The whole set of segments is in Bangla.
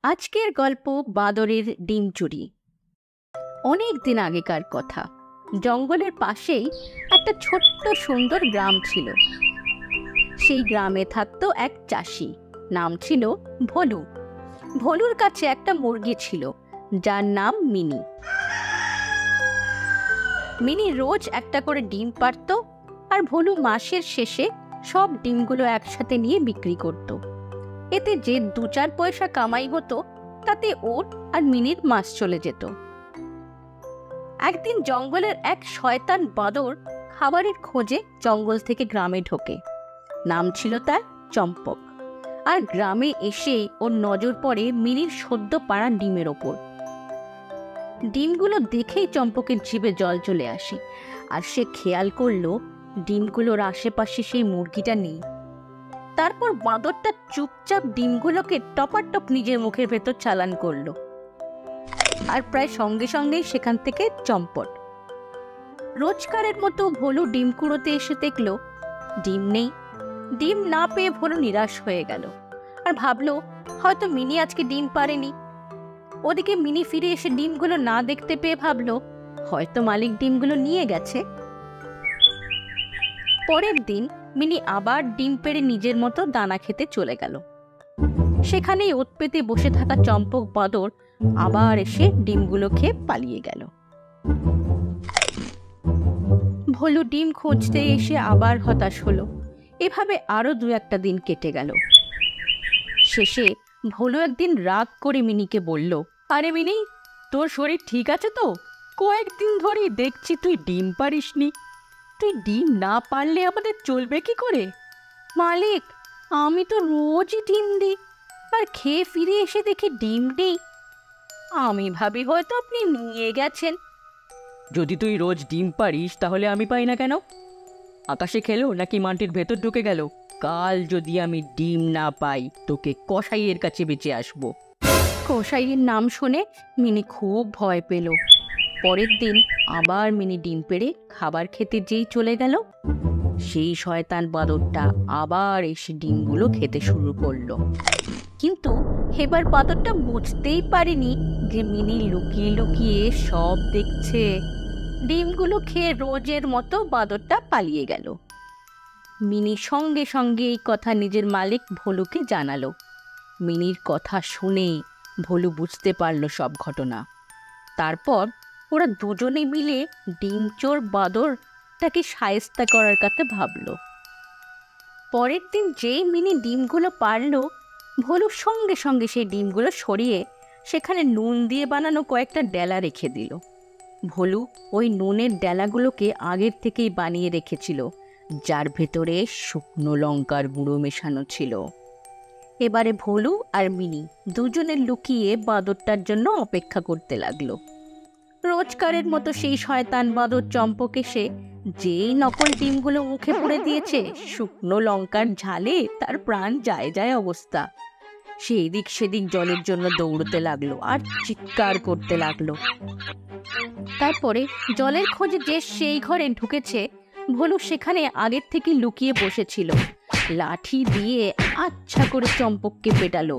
আজকের গল্প বাদরের ডিম চুরি। অনেক দিন আগেকার কথা, জঙ্গলের পাশেই একটা ছোট্ট সুন্দর গ্রাম ছিল। সেই গ্রামে থাকতো এক চাষি, নাম ছিল ভলু। ভলুর কাছে একটা মুরগি ছিল যার নাম মিনি। মিনি রোজ একটা করে ডিম পাড়ত, আর ভলু মাসের শেষে সব ডিমগুলো একসাথে নিয়ে বিক্রি করত। এতে যে 2-4 পয়সা কামাই হতো তাতে ওর আর মিনির মাস চলে যেত। একদিন জঙ্গলের এক শয়তান বাদর খাবারের খোঁজে জঙ্গল থেকে গ্রামে ঢোকে। নাম ছিল তার চম্পক। আর গ্রামে এসে ওর নজর পড়ে মিনির সদ্য পাড়া ডিমের ওপর। ডিমগুলো দেখেই চম্পকের জিভে জল চলে আসে, আর সে খেয়াল করলো ডিমগুলোর আশেপাশে সেই মুরগিটা নেই। তারপর বাঁদরটা চুপচাপ ডিমগুলোকে টপাটপ নিজের মুখের ভেতর চালান করলো, আর প্রায় সঙ্গে সঙ্গেই সেখান থেকে চম্পট। রোজকারের মতো ভলু ডিম কুড়োতে এসে দেখলো ডিম নেই। ডিম না পেয়ে ভলু নিরাশ হয়ে গেল, আর ভাবলো হয়তো মিনি আজকে ডিম পারেনি। ওদিকে মিনি ফিরে এসে ডিমগুলো না দেখতে পেয়ে ভাবলো হয়তো মালিক ডিমগুলো নিয়ে গেছে। পরের দিন মিনি আবার ডিম পেড়ে নিজের মতো দানা খেতে চলে গেল। সেখানেই ওত পেতে বসে থাকা চম্পক বাদর আবার এসে ডিমগুলো খেয়ে পালিয়ে গেল। ভলু ডিম খুঁজতে এসে আবার হতাশ হলো। এভাবে আরো 2-1 দিন কেটে গেল। শেষে ভলু একদিন রাগ করে মিনিকে বলল, আরে মিনি, তোর শরীর ঠিক আছে তো? কয়েকদিন ধরেই দেখছি তুই ডিম পারিসনি। তুই ডিম না পারলে আমাদের চলবে কি করে? মালিক, আমি তো রোজই ডিম দিই, আর খেয়ে ফিরে এসে দেখি ডিম নেই। আমি ভাবি হয়তো আপনি নিয়ে গেছেন। যদি তুই রোজ ডিম পারিস তাহলে আমি পাই না কেন? আকাশে খেলো নাকি মাটির ভেতর ঢুকে গেল? কাল যদি আমি ডিম না পাই তোকে কসাইয়ের কাছে বেঁচে আসবো। কসাইয়ের নাম শুনে মিনি খুব ভয় পেল। পরের দিন আবার মিনি ডিম পেড়ে খাবার খেতে যেই চলে গেল, সেই শয়তান বাদরটা আবার এসে ডিমগুলো খেতে শুরু করলো। কিন্তু এবার বাদরটা বুঝতেই পারেনি যে মিনি লুকিয়ে লুকিয়ে সব দেখছে। ডিমগুলো খেয়ে রোজের মতো বাদরটা পালিয়ে গেল। মিনি সঙ্গে সঙ্গে এই কথা নিজের মালিক ভলুকে জানালো। মিনির কথা শুনে ভলু বুঝতে পারল সব ঘটনা। তারপর ওরা দুজনে মিলে ডিম চোর বাদরটাকে শায়েস্তা করার কথা ভাবলো। পরের দিন যেই মিনি ডিমগুলো পারলো, ভলু সঙ্গে সঙ্গে সেই ডিমগুলো সরিয়ে সেখানে নুন দিয়ে বানানো কয়েকটা ডেলা রেখে দিল। ভলু ওই নুনের ডেলাগুলোকে আগের থেকেই বানিয়ে রেখেছিল, যার ভেতরে শুকনো লঙ্কার গুঁড়ো মেশানো ছিল। এবারে ভলু আর মিনি দুজনে লুকিয়ে বাদরটার জন্য অপেক্ষা করতে লাগলো। রোজকারের মতো সেই শয়তান বাদর চম্পক এসে যেই নকল ডিমগুলো মুখে পুরে দিয়েছে, শুকনো লঙ্কার ঝালে তার প্রাণ যায় যায় অবস্থা। সে এদিক সেদিক জলের জন্য দৌড়তে লাগলো আর চিৎকার করতে লাগলো। তারপরে জলের খোঁজে যে সেই ঘরে ঢুকেছে, ভলু সেখানে আগের থেকে লুকিয়ে বসেছিল। লাঠি দিয়ে আচ্ছা করে চম্পককে পেটালো,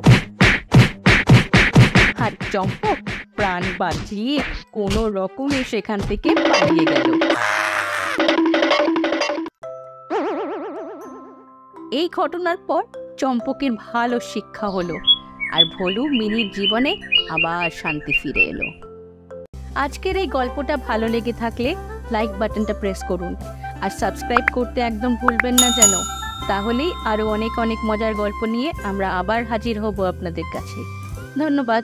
আর চম্পক প্রাণ বাঁচিয়ে কোনো রকমে সেখান থেকে পালিয়ে গেল। এই ঘটনার পর চম্পকের ভালো শিক্ষা হলো, আর ভলু মিনির জীবনে আবার শান্তি ফিরে এলো। আজকের এই গল্পটা ভালো লেগে থাকলে লাইক বাটনটা প্রেস করুন, আর সাবস্ক্রাইব করতে একদম ভুলবেন না যেন। তাহলেই আরও অনেক অনেক মজার গল্প নিয়ে আমরা আবার হাজির হব আপনাদের কাছে। ধন্যবাদ।